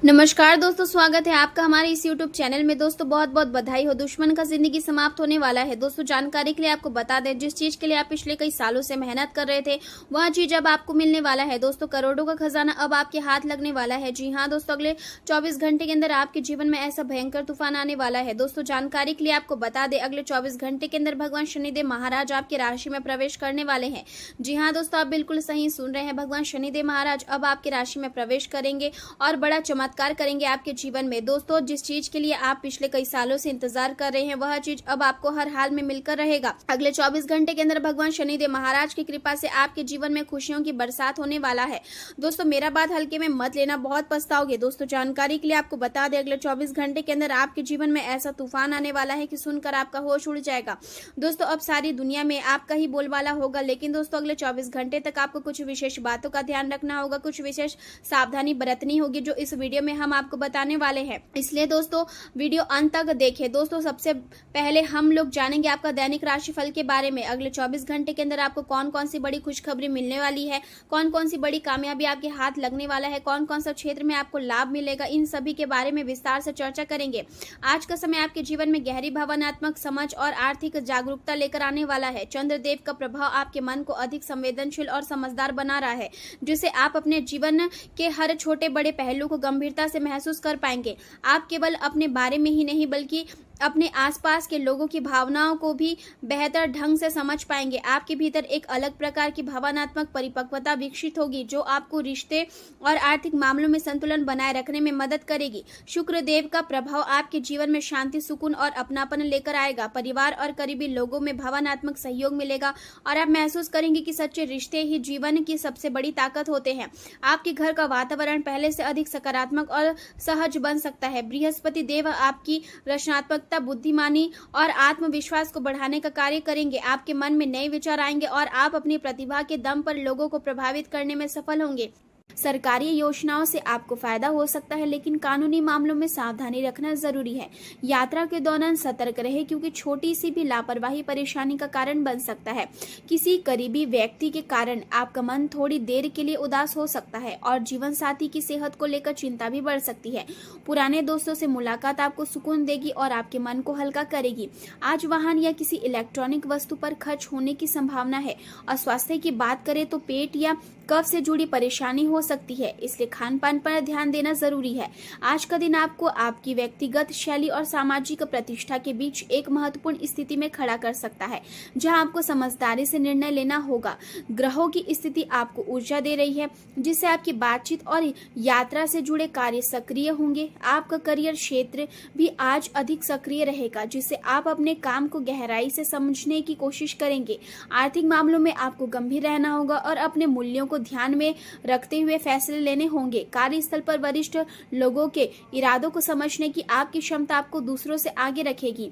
नमस्कार दोस्तों, स्वागत है आपका हमारे इस YouTube चैनल में। दोस्तों बहुत बहुत बधाई हो, दुश्मन का जिंदगी समाप्त होने वाला है। दोस्तों जानकारी के लिए आपको बता दें, जिस चीज के लिए आप पिछले कई सालों से मेहनत कर रहे थे वह चीज अब आपको मिलने वाला है। दोस्तों करोड़ों का खजाना अब आपके हाथ लगने वाला है। जी हाँ दोस्तों, अगले 24 घंटे के अंदर आपके जीवन में ऐसा भयंकर तूफान आने वाला है। दोस्तों जानकारी के लिए आपको बता दें, अगले 24 घंटे के अंदर भगवान शनिदेव महाराज आपकी राशि में प्रवेश करने वाले हैं। जी हाँ दोस्तों, आप बिल्कुल सही सुन रहे हैं, भगवान शनिदेव महाराज अब आपकी राशि में प्रवेश करेंगे और बड़ा चमत्कार करेंगे आपके जीवन में। दोस्तों जिस चीज के लिए आप पिछले कई सालों से इंतजार कर रहे हैं वह चीज अब आपको हर हाल में मिलकर रहेगा। अगले 24 घंटे के अंदर भगवान शनिदेव महाराज की कृपा से आपके जीवन में खुशियों की बरसात होने वाला है। दोस्तों मेरा बात हल्के में मत लेना, बहुत पछताओगे। दोस्तों जानकारी के लिए आपको बता दें, अगले 24 घंटे के अंदर आपके जीवन में ऐसा तूफान आने वाला है कि सुनकर आपका होश उड़ जाएगा। दोस्तों अब सारी दुनिया में आपका ही बोलबाला होगा, लेकिन दोस्तों अगले 24 घंटे तक आपको कुछ विशेष बातों का ध्यान रखना होगा, कुछ विशेष सावधानी बरतनी होगी जो इस वीडियो में हम आपको बताने वाले हैं। इसलिए दोस्तों वीडियो अंत तक देखें। दोस्तों सबसे पहले हम लोग जानेंगे आपका दैनिक राशिफल के बारे में। अगले 24 घंटे के अंदर आपको कौन कौन सी बड़ी खुशखबरी मिलने वाली है, कौन कौन सी बड़ी कामयाबी आपके हाथ लगने वाला है, कौन कौन सा क्षेत्र में आपको लाभ मिलेगा, इन सभी के बारे में विस्तार से चर्चा करेंगे। आज का समय आपके जीवन में गहरी भावनात्मक समझ और आर्थिक जागरूकता लेकर आने वाला है। चंद्रदेव का प्रभाव आपके मन को अधिक संवेदनशील और समझदार बना रहा है, जिससे आप अपने जीवन के हर छोटे बड़े पहलू को गंभीरता से महसूस कर पाएंगे। आप केवल अपने बारे में ही नहीं बल्कि अपने आसपास के लोगों की भावनाओं को भी बेहतर ढंग से समझ पाएंगे। आपके भीतर एक अलग प्रकार की भावनात्मक परिपक्वता विकसित होगी जो आपको रिश्ते और आर्थिक मामलों में संतुलन बनाए रखने में मदद करेगी। शुक्र देव का प्रभाव आपके जीवन में शांति, सुकून और अपनापन लेकर आएगा। परिवार और करीबी लोगों में भावनात्मक सहयोग मिलेगा और आप महसूस करेंगे कि सच्चे रिश्ते ही जीवन की सबसे बड़ी ताकत होते हैं। आपके घर का वातावरण पहले से अधिक सकारात्मक और सहज बन सकता है। बृहस्पति देव आपकी रचनात्मक बुद्धिमानी और आत्मविश्वास को बढ़ाने का कार्य करेंगे। आपके मन में नए विचार आएंगे और आप अपनी प्रतिभा के दम पर लोगों को प्रभावित करने में सफल होंगे। सरकारी योजनाओं से आपको फायदा हो सकता है, लेकिन कानूनी मामलों में सावधानी रखना जरूरी है। यात्रा के दौरान सतर्क रहे क्योंकि छोटी सी भी लापरवाही परेशानी का कारण बन सकता है। किसी करीबी व्यक्ति के कारण आपका मन थोड़ी देर के लिए उदास हो सकता है और जीवन साथी की सेहत को लेकर चिंता भी बढ़ सकती है। पुराने दोस्तों से मुलाकात आपको सुकून देगी और आपके मन को हल्का करेगी। आज वाहन या किसी इलेक्ट्रॉनिक वस्तु पर खर्च होने की संभावना है। और स्वास्थ्य की बात करें तो पेट या कफ से जुड़ी परेशानी हो सकती है, इसलिए खान पान पर ध्यान देना जरूरी है। आज का दिन आपको आपकी व्यक्तिगत शैली और सामाजिक प्रतिष्ठा के बीच एक महत्वपूर्ण स्थिति में खड़ा कर सकता है, जहां आपको समझदारी से निर्णय लेना होगा। ग्रहों की स्थिति आपको ऊर्जा दे रही है, जिससे आपकी बातचीत और यात्रा से जुड़े कार्य सक्रिय होंगे। आपका करियर क्षेत्र भी आज अधिक सक्रिय रहेगा, जिससे आप अपने काम को गहराई से समझने की कोशिश करेंगे। आर्थिक मामलों में आपको गंभीर रहना होगा और अपने मूल्यों को ध्यान में रखते हुए फैसले लेने होंगे। कार्यस्थल पर वरिष्ठ लोगों के इरादों को समझने की आपकी क्षमता आपको दूसरों से आगे रखेगी,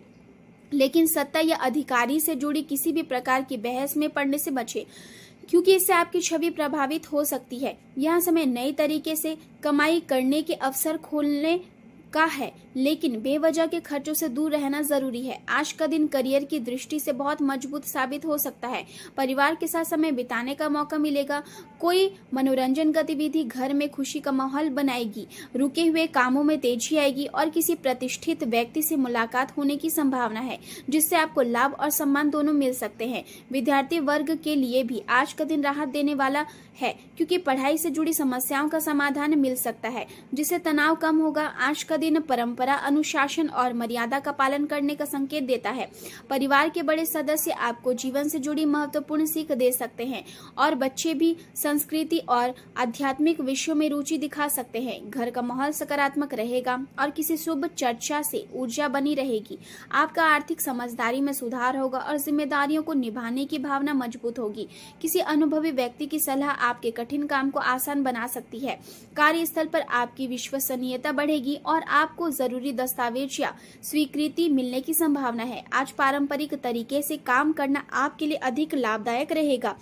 लेकिन सत्ता या अधिकारी से जुड़ी किसी भी प्रकार की बहस में पड़ने से बचें, क्योंकि इससे आपकी छवि प्रभावित हो सकती है। यह समय नए तरीके से कमाई करने के अवसर खोलने का है, लेकिन बेवजह के खर्चों से दूर रहना जरूरी है। आज का दिन करियर की दृष्टि से बहुत मजबूत साबित हो सकता है। परिवार के साथ समय बिताने का मौका मिलेगा। कोई मनोरंजन गतिविधि घर में खुशी का माहौल बनाएगी। रुके हुए कामों में तेजी आएगी और किसी प्रतिष्ठित व्यक्ति से मुलाकात होने की संभावना है, जिससे आपको लाभ और सम्मान दोनों मिल सकते हैं। विद्यार्थी वर्ग के लिए भी आज का दिन राहत देने वाला है, क्योंकि पढ़ाई से जुड़ी समस्याओं का समाधान मिल सकता है, जिससे तनाव कम होगा। आज का दिन परंपरा, अनुशासन और मर्यादा का पालन करने का संकेत देता है। परिवार के बड़े सदस्य आपको जीवन से जुड़ी महत्वपूर्ण सीख दे सकते हैं और बच्चे भी संस्कृति और आध्यात्मिक विषयों में रुचि दिखा सकते हैं। घर का माहौल सकारात्मक रहेगा और किसी शुभ चर्चा से ऊर्जा बनी रहेगी। आपका आर्थिक समझदारी में सुधार होगा और जिम्मेदारियों को निभाने की भावना मजबूत होगी। किसी अनुभवी व्यक्ति की सलाह आपके कठिन काम को आसान बना सकती है। कार्यस्थल पर आपकी विश्वसनीयता बढ़ेगी और आपको जरूरी दस्तावेज या स्वीकृति मिलने की संभावना है। आज पारंपरिक तरीके से काम करना आपके लिए अधिक लाभदायक रहेगा।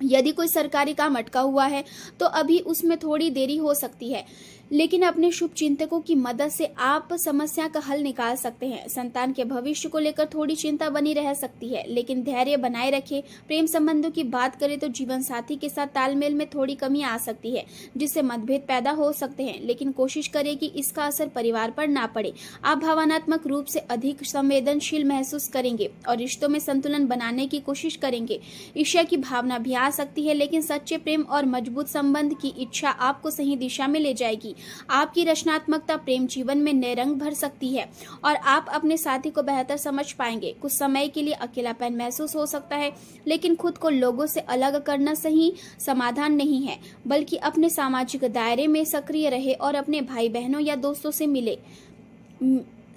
यदि कोई सरकारी काम अटका हुआ है तो अभी उसमें थोड़ी देरी हो सकती है, लेकिन अपने शुभ चिंतकों की मदद से आप समस्या का हल निकाल सकते हैं। संतान के भविष्य को लेकर थोड़ी चिंता बनी रह सकती है, लेकिन धैर्य बनाए रखें। प्रेम संबंधों की बात करें तो जीवन साथी के साथ तालमेल में थोड़ी कमी आ सकती है, जिससे मतभेद पैदा हो सकते हैं, लेकिन कोशिश करें कि इसका असर परिवार पर ना पड़े। आप भावनात्मक रूप से अधिक संवेदनशील महसूस करेंगे और रिश्तों में संतुलन बनाने की कोशिश करेंगे। ईर्ष्या की भावना भी आ सकती है, लेकिन सच्चे प्रेम और मजबूत संबंध की इच्छा आपको सही दिशा में ले जाएगी। आपकी रचनात्मकता प्रेम जीवन में नए रंग भर सकती है और आप अपने साथी को बेहतर समझ पाएंगे। कुछ समय के लिए अकेलापन महसूस हो सकता है, लेकिन खुद को लोगों से अलग करना सही समाधान नहीं है, बल्कि अपने सामाजिक दायरे में सक्रिय रहे और अपने भाई बहनों या दोस्तों से मिले।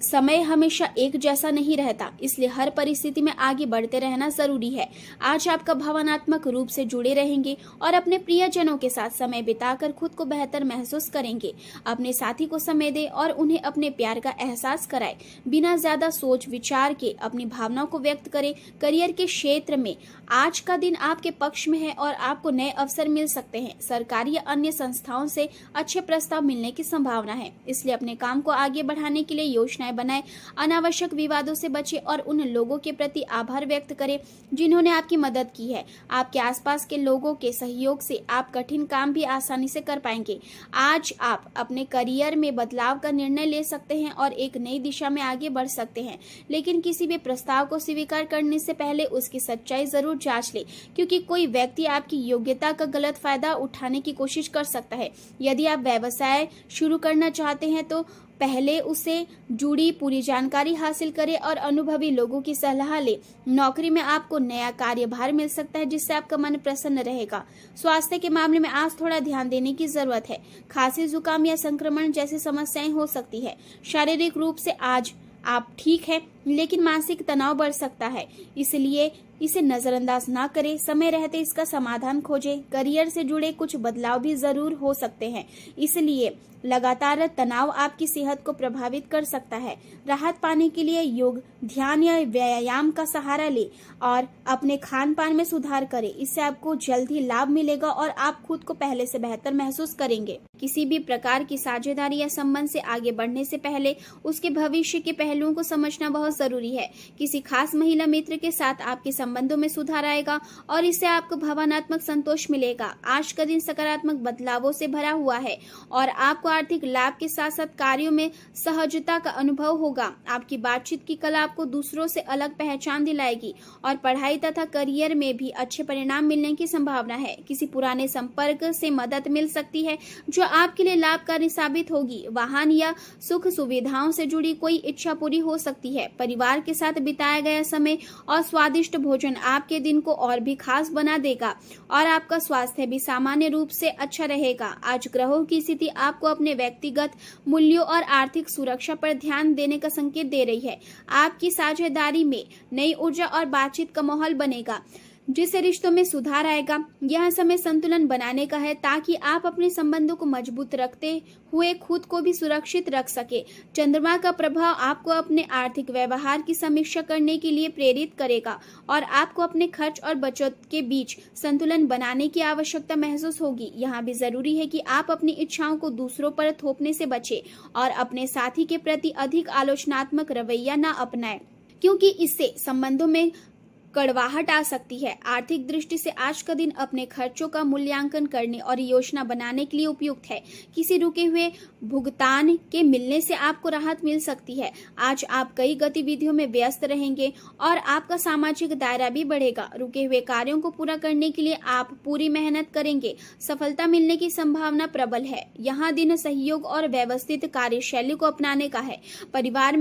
समय हमेशा एक जैसा नहीं रहता, इसलिए हर परिस्थिति में आगे बढ़ते रहना जरूरी है। आज आपका भावनात्मक रूप से जुड़े रहेंगे और अपने प्रियजनों के साथ समय बिताकर खुद को बेहतर महसूस करेंगे। अपने साथी को समय दें और उन्हें अपने प्यार का एहसास कराएं। बिना ज्यादा सोच विचार के अपनी भावनाओं को व्यक्त करें। करियर के क्षेत्र में आज का दिन आपके पक्ष में है और आपको नए अवसर मिल सकते हैं। सरकारी या अन्य संस्थाओं से अच्छे प्रस्ताव मिलने की संभावना है, इसलिए अपने काम को आगे बढ़ाने के लिए योजनाएं बनाएं। अनावश्यक विवादों से बचें और उन लोगों के प्रति आभार व्यक्त करें जिन्होंने आपकी मदद की है। आपके आसपास के लोगों के सहयोग से आप कठिन काम भी आसानी से कर पाएंगे। आज आप अपने करियर में बदलाव का निर्णय ले सकते हैं और एक नई दिशा में आगे बढ़ सकते हैं, लेकिन किसी भी प्रस्ताव को स्वीकार करने से पहले उसकी सच्चाई जरूर जांच लें, क्योंकि कोई व्यक्ति आपकी योग्यता का गलत फायदा उठाने की कोशिश कर सकता है। यदि आप व्यवसाय शुरू करना चाहते हैं तो पहले उसे जुड़ी पूरी जानकारी हासिल करें और अनुभवी लोगों की सलाह लें। नौकरी में आपको नया कार्यभार मिल सकता है, जिससे आपका मन प्रसन्न रहेगा। स्वास्थ्य के मामले में आज थोड़ा ध्यान देने की जरूरत है। खांसी, जुकाम या संक्रमण जैसी समस्याएं हो सकती है। शारीरिक रूप से आज आप ठीक है, लेकिन मानसिक तनाव बढ़ सकता है, इसलिए इसे नजरअंदाज ना करें। समय रहते इसका समाधान खोजें। करियर से जुड़े कुछ बदलाव भी जरूर हो सकते हैं, इसलिए लगातार तनाव आपकी सेहत को प्रभावित कर सकता है। राहत पाने के लिए योग, ध्यान या व्यायाम का सहारा लें और अपने खान पान में सुधार करें। इससे आपको जल्द ही लाभ मिलेगा और आप खुद को पहले से बेहतर महसूस करेंगे। किसी भी प्रकार की साझेदारी या संबंध से आगे बढ़ने से पहले उसके भविष्य के पहलुओं को समझना बहुत जरूरी है। किसी खास महिला मित्र के साथ आपके संबंधों में सुधार आएगा और इससे आपको भावनात्मक संतोष मिलेगा। आज का दिन सकारात्मक बदलावों से भरा हुआ है और आपको आर्थिक लाभ के साथ साथ कार्यों में सहजता का अनुभव होगा। आपकी बातचीत की कला आपको दूसरों से अलग पहचान दिलाएगी और पढ़ाई तथा करियर में भी अच्छे परिणाम मिलने की संभावना है। किसी पुराने संपर्क से मदद मिल सकती है जो आपके लिए लाभकारी साबित होगी। वाहन या सुख सुविधाओं से जुड़ी कोई इच्छा पूरी हो सकती है। परिवार के साथ बिताया गया समय और स्वादिष्ट भोजन आपके दिन को और भी खास बना देगा और आपका स्वास्थ्य भी सामान्य रूप से अच्छा रहेगा। आज ग्रहों की स्थिति आपको अपने व्यक्तिगत मूल्यों और आर्थिक सुरक्षा पर ध्यान देने का संकेत दे रही है। आपकी साझेदारी में नई ऊर्जा और बातचीत का माहौल बनेगा, जिससे रिश्तों में सुधार आएगा। यह समय संतुलन बनाने का है ताकि आप अपने संबंधों को मजबूत रखते हुए खुद को भी सुरक्षित रख सके। चंद्रमा का प्रभाव आपको अपने आर्थिक व्यवहार की समीक्षा करने के लिए प्रेरित करेगा और आपको अपने खर्च और बचत के बीच संतुलन बनाने की आवश्यकता महसूस होगी। यहाँ भी जरूरी है कि आप अपनी इच्छाओं को दूसरों पर थोपने से बचें और अपने साथी के प्रति अधिक आलोचनात्मक रवैया न अपनाएं, क्योंकि इससे संबंधों में कड़वाहट आ सकती है। आर्थिक दृष्टि से आज का दिन अपने खर्चों का मूल्यांकन करने और योजना बनाने के लिए उपयुक्त है। किसी रुके हुए भुगतान के मिलने से आपको राहत मिल सकती है। आज आप कई गतिविधियों में व्यस्त रहेंगे और आपका सामाजिक दायरा भी बढ़ेगा। रुके हुए कार्यों को पूरा करने के लिए आप पूरी मेहनत करेंगे। सफलता मिलने की संभावना प्रबल है। यहाँ दिन सहयोग और व्यवस्थित कार्यशैली को अपनाने का है। परिवार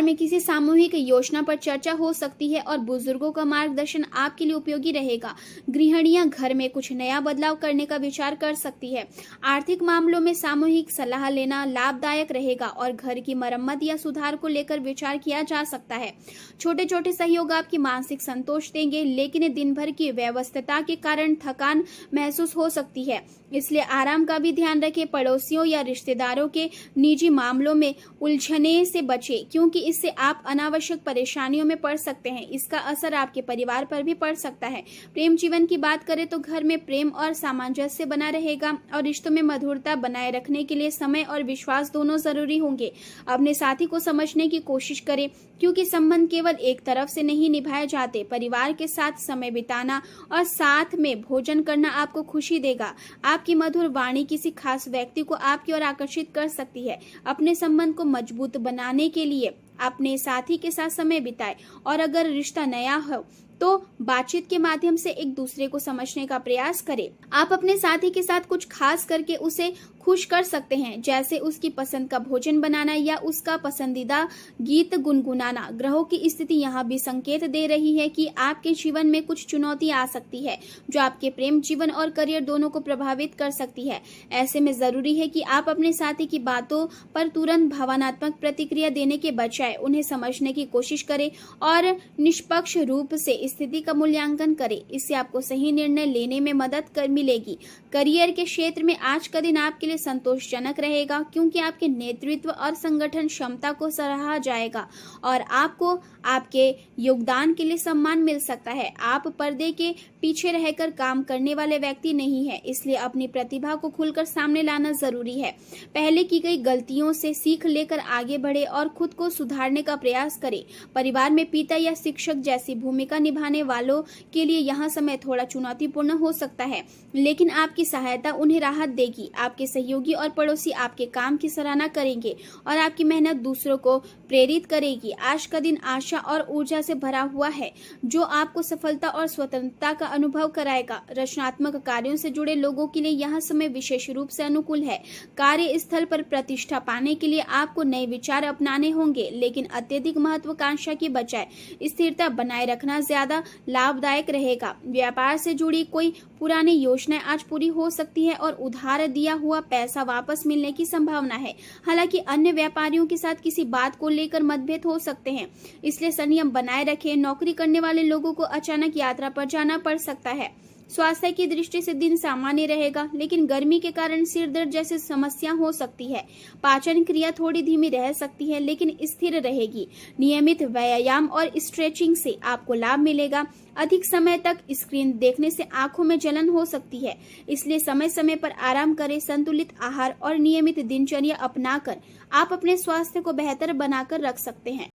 में किसी सामूहिक योजना पर चर्चा हो सकती है और बुजुर्गों का मार्गदर्शन आपके लिए उपयोगी रहेगा। गृहिणियां घर में कुछ नया बदलाव करने का विचार कर सकती है। आर्थिक मामलों में सामूहिक सलाह लेना लाभदायक रहेगा और घर की मरम्मत या सुधार को लेकर विचार किया जा सकता है। छोटे छोटे सहयोग आपकी मानसिक संतोष देंगे, लेकिन दिन भर की व्यस्तता के कारण थकान महसूस हो सकती है, इसलिए आराम का भी ध्यान रखें। पड़ोसियों या रिश्तेदारों के निजी मामलों में उलझने से बचें, क्योंकि इससे आप अनावश्यक परेशानियों में पड़ सकते हैं। इसका असर आपके परिवार पर भी पड़ सकता है। प्रेम जीवन की बात करें तो घर में प्रेम और सामंजस्य बना रहेगा और रिश्तों में मधुरता बनाए रखने के लिए समय और विश्वास दोनों जरूरी होंगे। अपने साथी को समझने की कोशिश करें, क्योंकि संबंध केवल एक तरफ से नहीं निभाए जाते। परिवार के साथ समय बिताना और साथ में भोजन करना आपको खुशी देगा। आपकी मधुर वाणी किसी खास व्यक्ति को आपकी ओर आकर्षित कर सकती है। अपने संबंध को मजबूत बनाने के लिए अपने साथी के साथ समय बिताएं और अगर रिश्ता नया हो तो बातचीत के माध्यम से एक दूसरे को समझने का प्रयास करें। आप अपने साथी के साथ कुछ खास करके उसे खुश कर सकते हैं, जैसे उसकी पसंद का भोजन बनाना या उसका पसंदीदा गीत गुनगुनाना। ग्रहों की स्थिति यहाँ भी संकेत दे रही है कि आपके जीवन में कुछ चुनौती आ सकती है जो आपके प्रेम जीवन और करियर दोनों को प्रभावित कर सकती है। ऐसे में जरूरी है कि आप अपने साथी की बातों पर तुरंत भावनात्मक प्रतिक्रिया देने के बजाय उन्हें समझने की कोशिश करें और निष्पक्ष रूप से स्थिति का मूल्यांकन करें। इससे आपको सही निर्णय लेने में मदद मिलेगी। करियर के क्षेत्र में आज का दिन आपके लिए संतोषजनक रहेगा, क्योंकि आपके नेतृत्व और संगठन क्षमता को सराहा जाएगा और आपको आपके योगदान के लिए सम्मान मिल सकता है। आप पर्दे के पीछे रहकर काम करने वाले व्यक्ति नहीं है, इसलिए अपनी प्रतिभा को खुलकर सामने लाना जरूरी है। पहले की गई गलतियों से सीख लेकर आगे बढ़े और खुद को सुधारने का प्रयास करें। परिवार में पिता या शिक्षक जैसी भूमिका निभाने वालों के लिए यह समय थोड़ा चुनौतीपूर्ण हो सकता है, लेकिन आपकी सहायता उन्हें राहत देगी। आपके सहयोगी और पड़ोसी आपके काम की सराहना करेंगे और आपकी मेहनत दूसरों को प्रेरित करेगी। आज का दिन आशा और ऊर्जा से भरा हुआ है, जो आपको सफलता और स्वतंत्रता का अनुभव कराएगा। रचनात्मक कार्यों से जुड़े लोगों के लिए यह समय विशेष रूप से अनुकूल है। कार्यस्थल पर प्रतिष्ठा पाने के लिए आपको नए विचार अपनाने होंगे, लेकिन अत्यधिक महत्वाकांक्षा की बजाय स्थिरता बनाए रखना ज्यादा लाभदायक रहेगा। व्यापार से जुड़ी कोई पुरानी योजनाएं आज पूरी हो सकती है और उधार दिया हुआ पैसा वापस मिलने की संभावना है। हालांकि अन्य व्यापारियों के साथ किसी बात को लेकर मतभेद हो सकते हैं, इसलिए संयम बनाए रखें। नौकरी करने वाले लोगों को अचानक यात्रा पर जाना पड़ सकता है। स्वास्थ्य की दृष्टि से दिन सामान्य रहेगा, लेकिन गर्मी के कारण सिर दर्द जैसी समस्या हो सकती है। पाचन क्रिया थोड़ी धीमी रह सकती है, लेकिन स्थिर रहेगी। नियमित व्यायाम और स्ट्रेचिंग से आपको लाभ मिलेगा। अधिक समय तक स्क्रीन देखने से आंखों में जलन हो सकती है, इसलिए समय समय पर आराम करें। संतुलित आहार और नियमित दिनचर्या अपनाकर आप अपने स्वास्थ्य को बेहतर बनाकर रख सकते हैं।